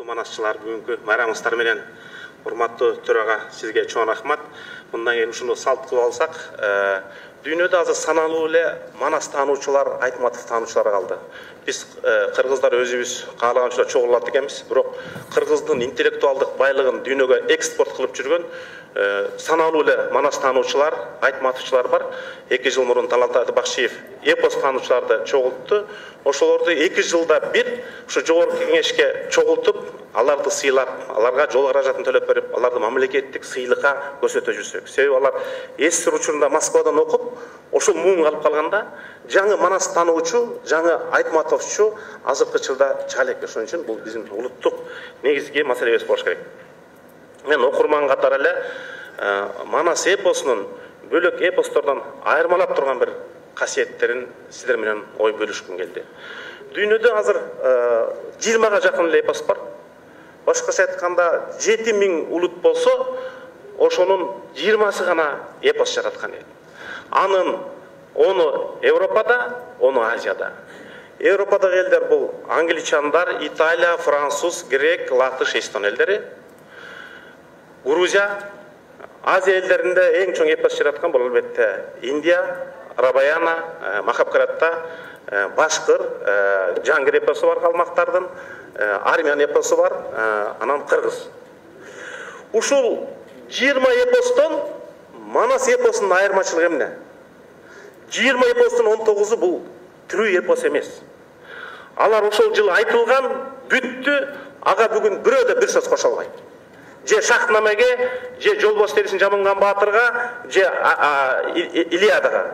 Манасчылар бүгүнкү майрамыңыздар менен урматтуу төрага сизге чоң рахмат. Мындан кийин ушуну салт кылып алсак, дүйнөдө азыр саналуу эле Манас таануучулар, Айтматов таануучулар калды. Биз кыргыздар өзүбүз каалаганча чогулат экенбиз, бирок кыргыздын интеллектуалдык байлыгын дүйнөгө экспорт кылып жүргөн саналуу эле Манас таануучулар, Айтматовчулар бар. 2 жыл мурун Талантай Бакшиев эпос таануучуларды чогултту. Ошолорду 2 жылда бир ушу жогорку кеңешке чогултуп, аларды сыйлап, аларга жол каражатын төлөп берип, аларды мамлекеттик сыйлыкка көрсөтө жүрсөк. Себеби алар СССР учурунда Москвадан окуп, ошол муун калып калганда, жаңы Манас таануучу, жаңы Айтматовчу азыркы жылда чыга элек. Ошон үчүн бул биздин улуттук негизги маселебиз болуш керек. Мен окурман катары эле Манас эпосунун бөлөк эпостордон айырмалап турган бир касиеттерин сиздер менен ой бөлүшкүм келди. Дүйнөдө азыр 20га жакын эле эпос бар. Башкача айтканда 7000 улут болсо, ошонун 20сы гана эпос жараткан эл. Анын 10 Европада, 10 Азияда. Европадагы элдер бул англичандар, Италия, француз, грек, латыш, эстон элдери. Грузия, Азия элдеринде эң чоң эпос жараткан бул албетте Индия, Рабаяна, Махабхаратта, Башкыр, Жангир эпосу бар калмактардын, Армян эпосу бар, анан Кыргыз. Ушул 20 эпостон Манас эпосунун айырмачылыгы эмне? 20 эпостун 19-у бул түрүү эпос эмес. Алар ошол жылы айтылган, бүттү, ага бүгүн бирөө да бир сөз кошо албайт. Же Шахнамеге, же Жолбос терисин жамынган баатырга, же Илиадага.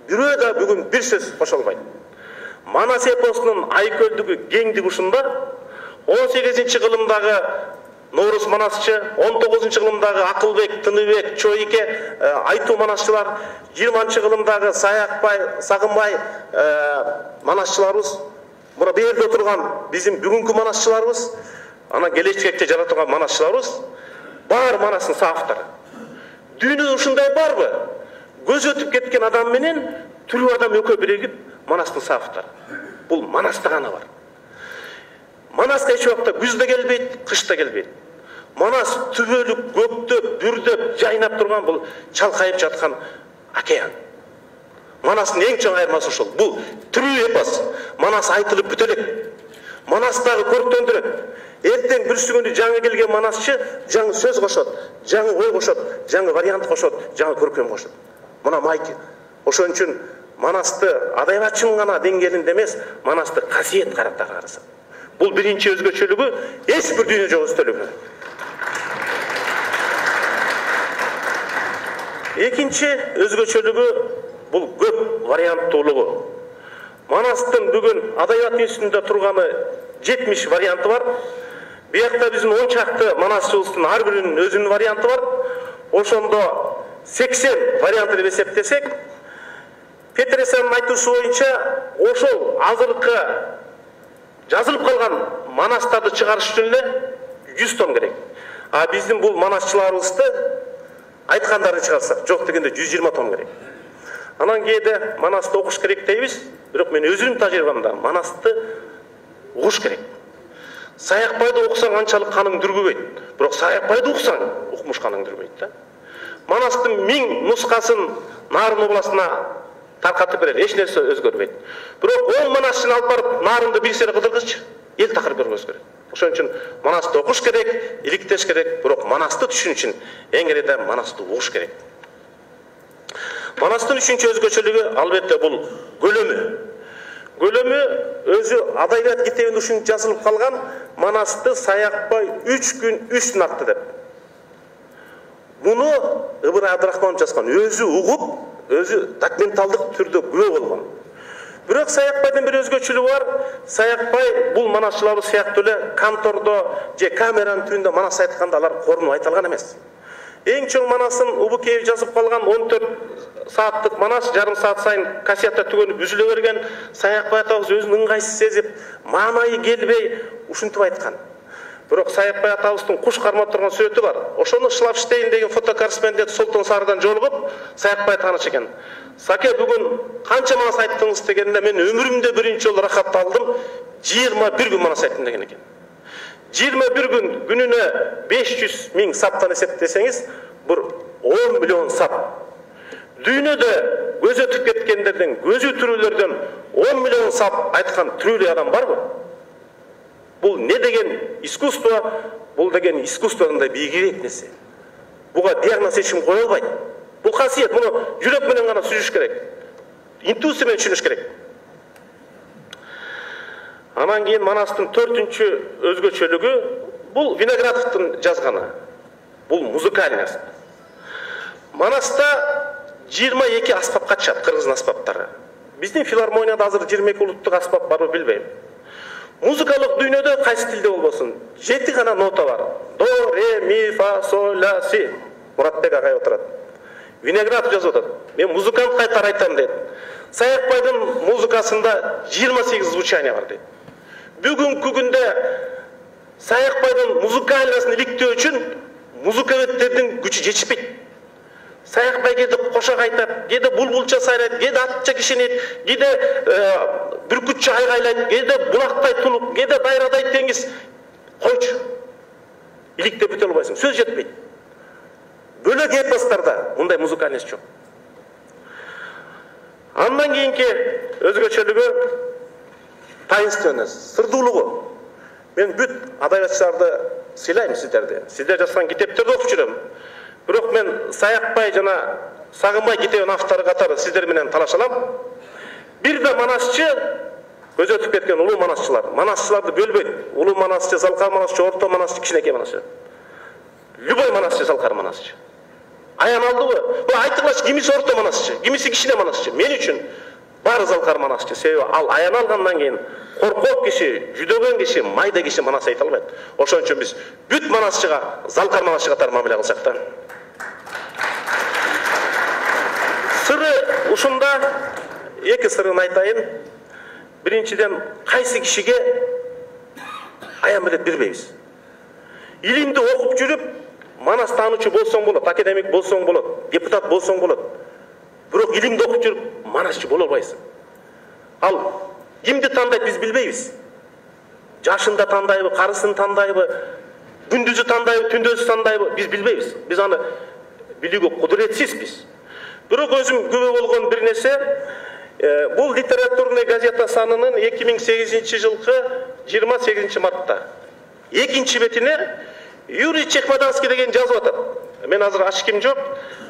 Бирөө да бүгүн бир сөз кошо албайт. Манас эпосунун айкөлдүгү, кеңдиги ушунда. 18-чи кылымдагы Ноорус Манасчы, 19-чы кылымдагы Акылбек, Тыныбек, Чойке, Айтуу Манасчылар, 20-чы кылымдагы Саякбай, Сагынбай Манасчыларыбыз, мына берде отурган биздин бүгүнкү Манасчыларыбыз, ана келечекте жаратылган Манасчыларыбыз бар Манастын сафтары. Дүйнөдө ушундай барбы? Көз өтүп кеткен адам менен түрүү адам экөө биригип Манастын сафтары. Бул Манаста гана бар. Манаска эч убакта күз да келбейт, кыш да келбейт. Манас түбөлүк, көктөп, бүрдөп, жайнап турган бул чалкайып жаткан океан. Манастын эң чоң айырмасы ушул. Бул түрүү эпос. Манас айтылып бүтө элек. Манастагы көрктөндүрөт. Эртең бүрсүгүндө жаңы келген Манасчы жаңы сөз кошот, жаңы ой кошот, жаңы вариант кошот, жаңы көркөм кошот. Мына майки. Ошон үчүн Манасты адайбатчынын гана деңгээлинде эмес, Манасты касиет карата караса. Бул биринчи өзгөчөлүгү, эч бир дүйнө жок өстөлүгү. Экинчи өзгөчөлүгү бул көп варианттуулугу. Манастын бүгүн адайбат институтунда турганы 70 варианты бар. Биякта биздин 10 чакты Манасчыбыздын ар биринин өзүнүн варианты бар. Ошондо 80 варианты деп эсептесек, Петресенин айтуусу боюнча, ошол азыркы жазылып калган Манастарды чыгарыш үчүн эле 100 тонн керек. А биздин бул Манасчыларыбызды айткандарын чыгарсак, жок дегенде 120 тонн керек. Анан кээде Манасты окуш керек дейбиз, бирок мен өзүмдүн тажрыйбамда Манасты угуш керек. Саякбайды окусаң анчалык каның дүрбөйт, бирок Саякбайды уксаң, укмуш каның дүрбөйт да. Манастын 1000 нускасын Нарын областына таркатып берер, эч нерсе өзгөрбөйт. Бирок 10 Манасчыны алып барып, Нарынды бир сере кыдыргычы, эл такыр көргөз керек. Ошон үчүн Манасты окуш керек, иликтеш керек, бирок Манасты түшүнүш үчүн эң эле Манасты угуш керек. Манастын үчүнчү өзгөчөлүгү албетте бул көлөмү. Көлөмү өзү адайбат китебинде ушунча жазылып калган, Манасты Саякбай 3 күн 3 түн атты деп. Муну Ыбырай Абдрахманов жазган, өзү угуп, өзү документалдык түрдө күбө болгон. Бирок Саякбайдын бир өзгөчөлүгү бар. Саякбай бул Манасчыларыбыз сыяктуу эле контордо же камеранын түбүндө Манас айтканда алар корунуп айта алган эмес. Эң чоң Манасын Убукеев жазып калган 14 сааттык Манас, жарым саат сайын кассета түгөнүп үзүлө берген. Саякбай атабыз өзүн ыңгайсыз сезип, маанайы келбей ушинтип айткан. Бирок Саякбай атабыздын куш кармап турган сүрөтү бар. Ошону Шлапштейн деген фотокорреспондент Солтон Сарыдан жолугуп, Саякбай тааныш экен. Саке бүгүн канча Манас айттыңыз дегенде мен өмүрүмдө биринчи жолу рахат алдым, 21 күн Манас айттым деген экен. 21 gün gününe 500 000 saptan eseптесеңиз, bir 10 milyon sap. Dünyada göz ötüp ketkenlerden, gözü türülерden 10 milyon sap айтқан türülü adam var mı? Bu ne degen искусство? Бұл деген искусствода бийгирээк нерсе. Буга диагноз ешким кое албайт. Бул касиет, муну жүрөк менен гана сүзүш керек. Интуиция менен түшүнүш керек. Анан кийин Манастын 4-чү өзгөчөлүгү бул Виноградовдун жазганы. Бул музыкальность. Манаста 22 аспапка чыгат, кыргыздын аспаптары. Биздин филармонияда азыр 22 улуттук аспап барбы билбейм. Музыкалык дүйнөдө кайсы тилде болбосун 7 гана нота бар. До, ре, ми, фа, сол, ля, си. Муратбек агай отурат. Виноградов жазып атат. Мен музыкант кайтар айтам дейт. Саякбайдын музыкасында 28 звучание бар дейт. Бүгүнкү күндө Саякбайдын музыкальнысын иликтөө үчүн музыкаветтердин күчү жетишпейт. Саякбай кээде кошак айтат, кээде булбулча сайрайт, кээде атча кишинейт, кээде бүркүтчү айгайлайт, кээде булактай тулуп, кээде дайрадай теңиз. Койчу. Иликтеп бүтө албайсың, сөз жетпейт. Бөлөк эпостарда мындай музыкальность жок. Андан кийинки өзгөчөлүгү таинственность, сырдуулугу. Мен бүт адабиятчыларды сыйлайм сиздерди. Сиздер жазган китептерди окуп жүрөм. Бирок мен Саякбай жана Сагынбай китебинин автору катары сиздер менен талашалам. Бир да манасчы көз өтүп кеткен улуу манасчылар. Манасчыларды бөлбөйт. Улуу манасчы, залкар манасчы, орто манасчы, кичинекей манасчы. Любой манасчы, залкар манасчы. Аян алдыбы? Бул айтылган кимиси орто манасчы, кимиси кичине манасчы. Мен үчүн баары залкар манасчы. Себеби ал аян алгандан кийин коркок киши, жүдөгөн киши, майда киши манас айта албайт. Ошон үчүн биз бүт манасчыга залкар манасчы катары мамиле кылсак да. Сыры ушунда эки сырын айтайын. Биринчиден, кайсы кишиге аян билет бербейбиз. Илимди окуп жүрүп, манас таануучу болсоң болот, академик болсоң болот, депутат болсоң болот. Бирок илимди окуп жүрүп, манасчы боло албайсың. Ал кимди тандайт биз билбейбиз. Жашында тандайбы, карысын тандайбы, күндүзү тандайбы, түндөсү тандайбы, биз билбейбиз. Биз аны билүүгө кудуретсизбиз. Бирок өзүм күбө болгон бир нерсе, бул литературный газета санынын 2008 жылкы 28 мартта. Экинчи бетине Юрий Чехмаданский деген жазып атат. Мен азыр ачким жок.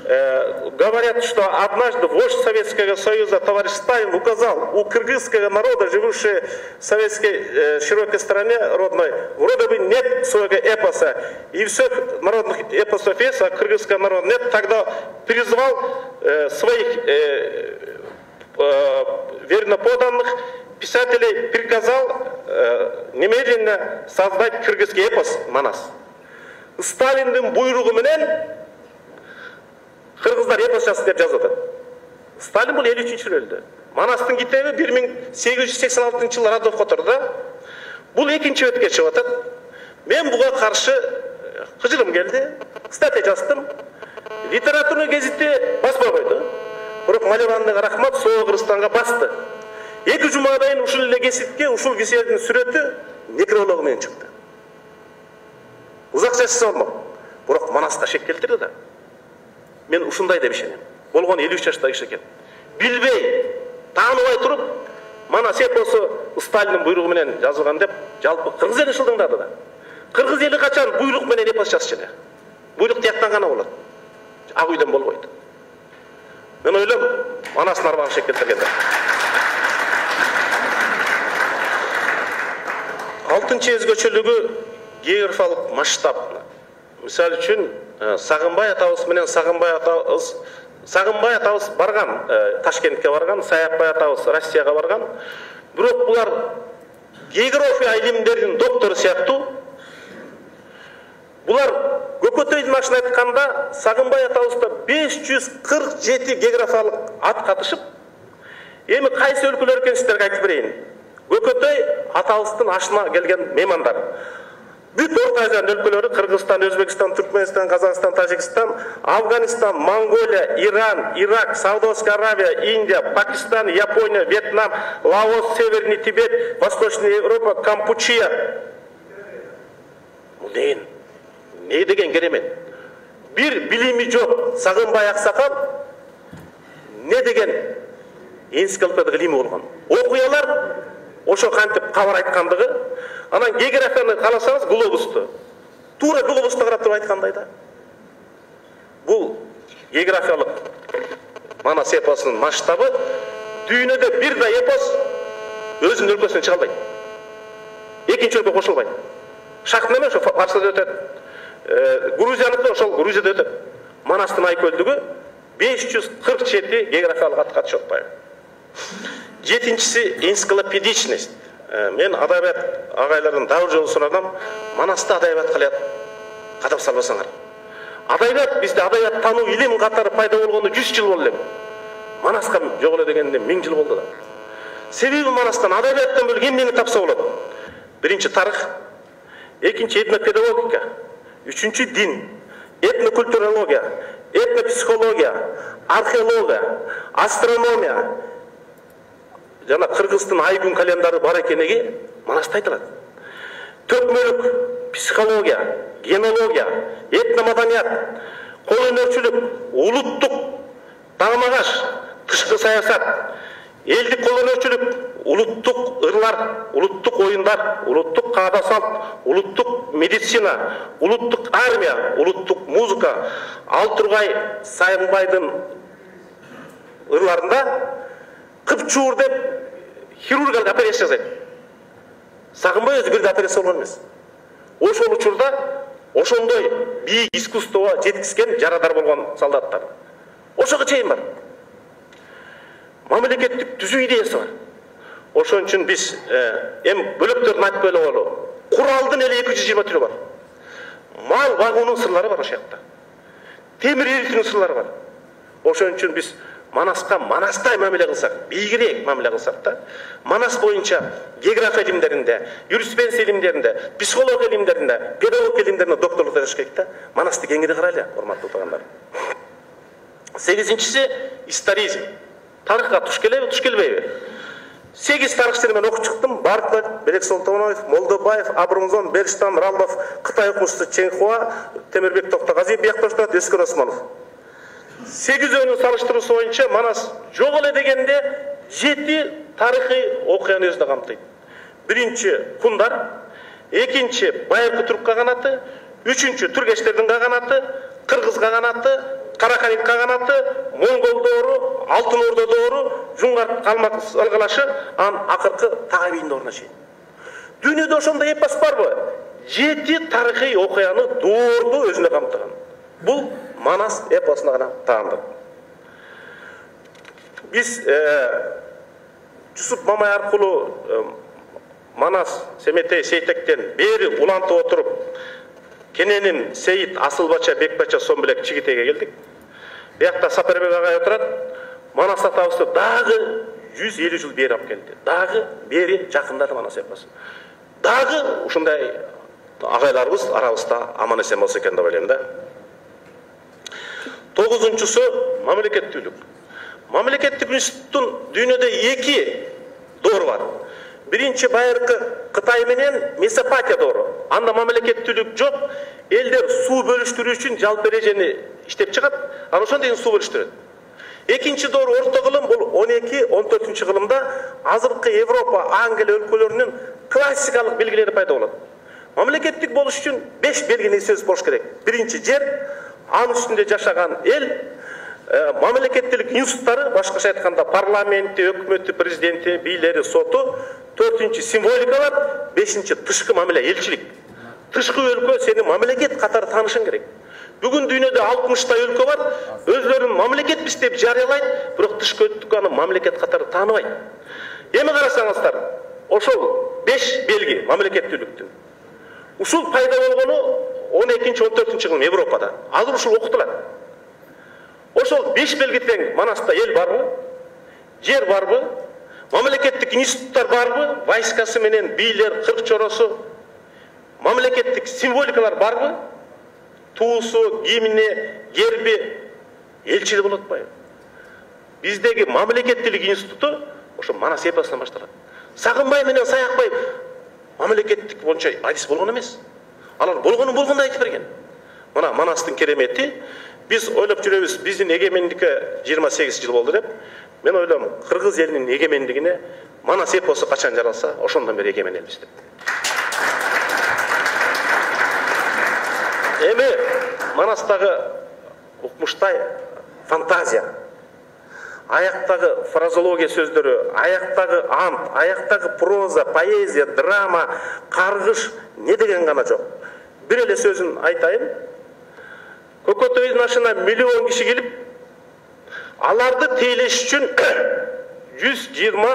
Говорят, что однажды вождь Советского Союза товарищ Сталин указал у кыргызского народа, живущего в советской широкой стране родной, вроде бы нет своего эпоса. И всех народных эпосов есть, а кыргызского народа нет. Тогда призвал своих верно подданных писателей, приказал немедленно создать кыргызский эпос «Манас». Сталиндин буйругу менен кыргыздар эпос жазып деп жазып атат. Сталин бул 53-жылы өлдү. Манастын китеби 1886 жылы Радовко турду. Бул экинчи бетке чыгып атат. Мен буга каршы кыжырым келди. Статья жаздым. Литературный гезитти баспай койду. Бирок Малеванга рахмат, Соол Кыргызстанга басты. 2 жумадан ушул эле гезитке ушул кишилердин сүрөтү некрологу менен чыкты. Узак жашаса болмок. Бирок Манаска шек келтирди да. Мен ушундай деп ишенем. Болгон 53 жаштагы киши экен. Билбей, тааныбай туруп, Манас эпосу Сталиндин буйругу менен жазылган деп, жалпы кыргыз эли шылдыңдады да. Кыргыз эли качан буйрук менен эпос жазчу эле. Буйрук тияктан гана болот. Ак үйдөн болбойт. Мен ойлойм, Манастын арбагын шек келтиргендер. 6-чы өзгөчөлүгү географиялык масштаб. Мисалы үчүн Сагынбай атабыз менен Сагынбай атабыз барган, Ташкентке барган, Саякбай атабыз Россияга барган. Бирок булар география илимдеринин доктору сыяктуу. Булар Көкөтөйдүн ашын айтканда Сагынбай атабызда 547 географиялык ат катышып, эми кайсы өлкөлөр экенин сиздерге айтып берейин. Көкөтөй атабыздын ашына келген меймандар. Бүт Орта Азиянын өлкөлөрү Кыргызстан, Өзбекстан, Түркмөнстан, Казакстан, Тажикстан, Афганистан, Монголия, Иран, Ирак, Саудовская Аравия, Индия, Пакистан, Япония, Вьетнам, Лаос, Северный Тибет, Восточная Европа, Кампучия. не деген керемет. Bir bilimi жоқ Сағынбай Ақсақал не деген энциклопедия илими болгон. Окуялар ошо кантип кабар айткандыгы, анан географияны карасаңыз глобусту. Тура глобусту карап туруп айткандай да. Бул географиялык Манас эпосунун масштабы дүйнөдө бир да эпос өзүнүн өлкөсүнөн чыга албайт. Экинчи өлкө кошулбайт. Шактын эмес, ошо Фарсада өтөт. Грузияныкы ошол Грузияда өтөт. Манастын айкөлдүгү 547 географиялык атка атышат. Жетинчиси энциклопедичность. Мен адабият агайлардан дагы жолу сурадым. Манаста адабият калат кадап салбасаңар. Адабият бизде адабият тануу илим катары пайда болгону 100 жыл болду эле. Манаска жок эле дегенде 1000 жыл болду да. Себеби Манастан адабияттан бөлүк эмнени тапса болот? Биринчи тарых, экинчи этнопедагогика, үчүнчү дин, этнокультурология, этнопсихология, археология, астрономия, жана Кыргыздын ай күн календары бар экенеги Манаста айтылат. Төкмөлүк, психология, генология, этномаданият, кол өнөрчүлүк, улуттук дамагаш, тышкы саясат, элдик кол өнөрчүлүк, улуттук ырлар, улуттук оюндар, улуттук каада салт, улуттук медицина, улуттук армия, улуттук музыка, Алтургай Сайынбайдын ырларында кыпчуур деп хирургиялык операция жасайт. Сагынбай өзү бир операция болгон эмес. Ошол учурда ошондой бийик искусствого жеткизген жарадар болгон солдаттар. Ошого чейин бар. Мамлекеттик түзүү идеясы бар. Ошон үчүн биз эми бөлөктөрдүн айтып койгону, куралдын эле 220 түрү бар. Мал багуунун сырлары бар ошол жакта. Темир эритүүнүн сырлары бар. Ошон үчүн биз Манаска Манастай мамиле кылсак, бийигирээк мамиле кылсак да, Манас боюнча география илимдеринде, юриспруденция илимдеринде, психология илимдеринде, педагогия илимдеринде докторлук жазыш керек да. Манасты кеңири карайлы, урматтуу туугандар. 8-нчиси историзм. Тарыхка туш келеби, туш келбейби? 8 тарыхчыны мен окуп чыктым. Барклай, Белек Солтонович, Молдобаев, Абрымзон, Берштам, Раллов, Кытай окумушчусу Ченхуа, Темирбек Токтогазиев, Бияктоштот, Өскөр Осмонов. 8-өөнүн салыштыруусу боюнча Манас жок эле дегенде 7 тарыхый окуяны өзүнө камтыйт. Биринчи Кундар, экинчи Байыркы Түрк каганаты, үчүнчү Түргечтердин каганаты, Кыргыз каганаты, Караканит каганаты, Монгол доору, Алтын Орда доору, Жуңгар Калмак алгалашы, анан акыркы Тагабийин дооруна чейин. Дүйнөдө ошондой эпос барбы? 7 тарыхый окуяны доорду өзүнө камтыган. Бул Манас эпосуна гана таандык. Биз Жусуп Мамай аркылуу Манас Семетей Сейтектен бери улантып отуруп Кененин Сейит Асылбача Бекбача Сомбелек Чигитеге келдик. Биякта Сапарбек агай отурат. Манас атабызды дагы 150 жыл бери алып келди. Дагы бери жакындады Манас эпосу. Дагы ушундай агайларыбыз арабызда аман эсен болсо экен деп ойлойм да. 9-нчусу мамлекеттүүлүк. Мамлекеттик институттун дүйнөдө 2 доору бар. Биринчи Байыркы Кытай менен Месопотия доору. Анда мамлекеттүүлүк жок, элдер суу бөлүштүрүү үчүн жалпы эрежени иштеп чыгат, анан ошондон кийин суу бөлүштүрөт. Экинчи доору орто кылым, бул 12-14 кылымда азыркы Европа, Англия өлкөлөрүнүн классикалык белгилери пайда болот. Мамлекеттик болуш үчүн 5 белги нерсеси болуш керек. Биринчи жер, анын үстүндө жашаган эл, мамлекеттилик институттары, башкача айтканда парламенти, өкмөтү, президенти, бийлери, соту, 4-нчи символикалар, 5-нчи тышкы мамиле, элчилик. Тышкы өлкө сени мамлекет катары таанышың керек. Бүгүн дүйнөдө 60 өлкө бар, өзлөрүн мамлекетпиз деп жарыялайт, бирок тышкы өлкө аны мамлекет катары тааныбайт. Эми карасаңыздар, ошол 5 белги мамлекеттүүлүктүн. Ушул пайда болгону 12-14 кылым Европада. Азыр ушул окутулат. Ошол 5 белги тең Манаста эл барбы? Жер барбы? Мамлекеттик институттар барбы? Войскасы менен бийлер, кырк чоросу. Мамлекеттик символикалар барбы? Туусу, гимни, герби, элчили болот атпайбы? Биздеги мамлекеттилик институту ошо Манас эпосунан башталат. Сагынбай менен Саякбай мамлекеттик боюнча адис болгон эмес. Алар болгонун болгондой айтып берген. Мына Манастын керемети, biz ойлоп жүрөбүз, биздин эгемендикке 28 жыл болду деп. Мен ойлойм, кыргыз элинин эгемендигине Манас эпосу качан жаралса, ошондон бери эгемен элбиз деп. Эми Манастагы укмуштай фантазия, аяктагы фразология сөздөрү, аяктагы ант, аяктагы проза, поэзия, драма, каргыш не деген гана жок. Бир эле сөзүн айтайын. Көкөтөйдүн ашына миллион киши келип, аларды тейлеш үчүн 120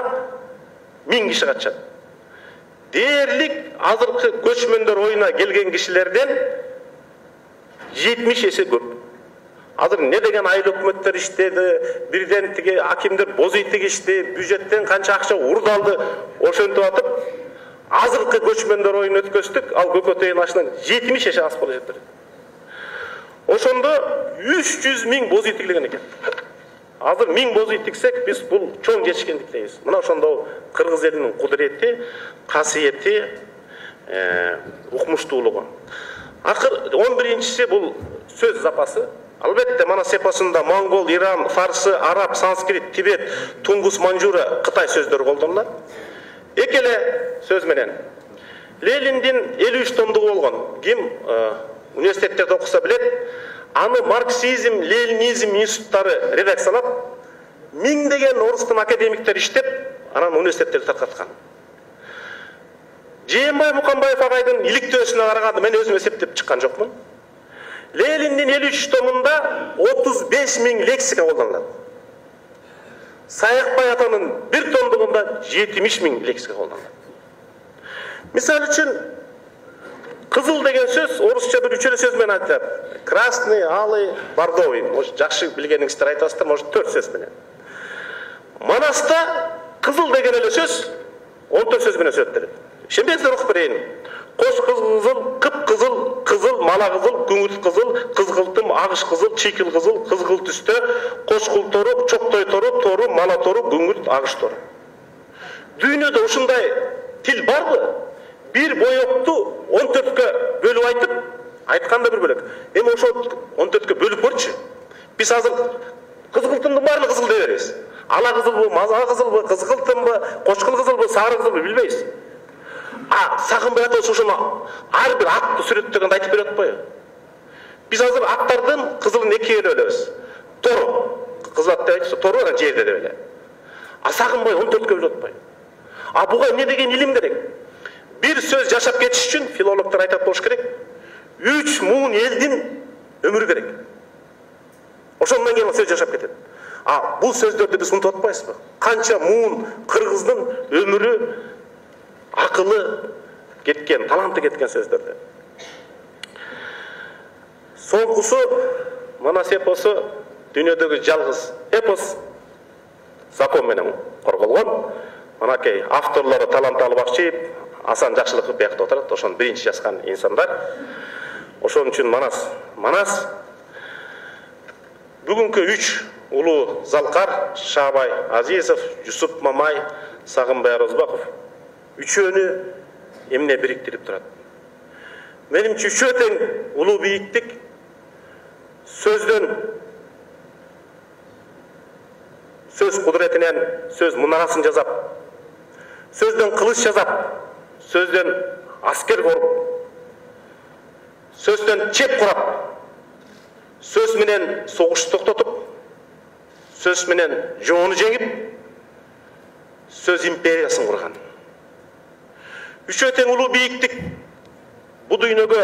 миң киши катышат. Дээрлик азыркы көчмөндөр оюна келген кишилерден 70 эсе көп. Азыр не деген айыл өкмөттөр иштеди, бирден тиги акимдер боз ит тигишти, бюджеттен канча акча урдалды, ошентип атып, азыркы көчмөндөр оюн өткөздүк, ал Көкөтөйдүн ашынан 70 эсе аз боло жетти. Ошондо 300 миң боз ит тигилген экен. Азыр 1000 боз ит тиксек, биз бул чоң жетишкендик дейбиз. Мына ошондо кыргыз элинин кудурети, касиети, укмуштуулугу. Акыр 11-чиси бул сөз запасы. Албетте Манас эпосунда монгол, иран, фарсы, араб, санскрит, тибет, тунгус, манжура, кытай сөздөрү колдонулат. Эки эле сөз менен Лениндин 53 томдугу болгон. Ким университеттерде окуса билет. Аны марксизм, ленинизм институттары редакциялап, миңдеген орыстын академиктер иштеп, анан университеттерди таркаткан. Жээнбай Муканбаев агайдын иликтөөсүнө караганда мен өзүм эсептеп чыккан жокмун. Лениндин 53 томунда 35 миң лексика колдонулат. Саякбай атанын бир томдугунда 70 миң лексика колдонулат. Мисалы үчүн кызыл деген сөз орусча бир 3 сөз менен айтылат. Красный, алый, бордовый. Может, жакшы билгениңиздер айтасыздар, может 4 сөз менен. Манаста кызыл деген эле сөз 14 сөз менен сөзөттүрөт. Ишенбеңиздер, окуп берейин. Кош кызыл, кып-кызыл, кызыл, мала кызыл, күңүрт кызыл, кызгылтым, агыш кызыл, чийкил кызыл, кызгыл түстө, кошкул тору, чоктой тору, тору, мала тору, күңүрт, агыш тору. Дүйнөдө ушундай тил барбы? Bir boyoktу 14'e bölüp айтып, айтканда бир бөлөк. Эми ошо 14'e бөлүп көрчү. Биз азыр кызгылтымдын баарын кызыл деп беребиз. Ала кызылбы, маза кызылбы, кызгылтымбы, кочкул кызылбы, сары кызылбы билбейбиз. Сагынбай ата ошону ар бир атты сүрөттөгөндө айтып берип атпайбы? Биз азыр аттардын кызылын экиге бөлөбүз. Тору, кызыл ат деп айтса, тору анан жерде деп эле. Сагынбай 14'e бөлүп атпайбы? Буга эмне деген илим керек? Bir söz yaşap geçiş için filologlar aytap болуш керек. 3 муун элдин ömürü керек. Ошондон кийин сөз жашап кетет. Бул сөздөрдү биз унутуп атпайбызбы? Канча муун кыргыздын ömürü, акылы кеткен, таланты кеткен сөздөрдү. Соңкусу Манас эпосу дүйнөдөгү жалгыз эпос закон менен корголгон. Манакей авторлору таланттуу Бакчиев, Асан Жакшылыков биякта отурат, ошону биринчи жазган инсандар. Ошон үчүн Манас бүгүнкү 3 улуу залкар, Шабай Азизов, Жусуп Мамай, Сагынбай Розбаков үчөөнү эмне бириктирип турат? Менимче үчөө тең улуу бийиктик сөздөн, сөз кудуретинен сөз мунарасын жазап, сөздөн кылыч жазап, сөздөн аскер коруп, сөздөн чеп курап, сөз менен согушту токтотуп, сөз менен жоону жеңип, сөз империясын курган. Үчөө тең улуу бийиктик бу дүйнөгө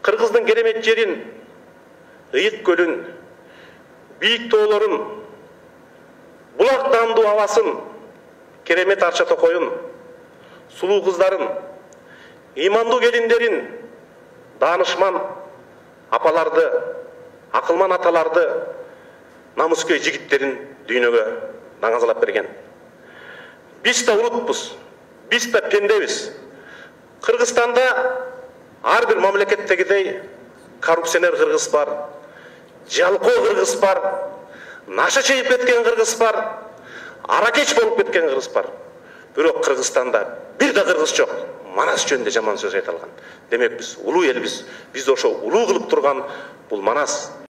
кыргыздын керемет жерин, ыйык көлүн, бийик тоолорун, булак даамдуу абасын, керемет арча токоюн, сулуу кыздарын, ыймандуу келиндерин, даанышман апаларды, акылман аталарды, намыскөй жигиттерин дүйнөгө даңазалап берген. Биз да улутпуз, биз да пендебиз. Кыргызстанда ар бир мамлекеттегидей коррупционер кыргыз бар, жалкоо кыргыз бар, наша чейип кеткен кыргыз бар, аракеч болуп кеткен кыргыз бар. Бирок Кыргызстанда бир да кыргыз жок. Манас жөнүндө жаман сөз айта алган. Демек биз улуу элбиз. Биз ошо улуу кылып турган бул Манас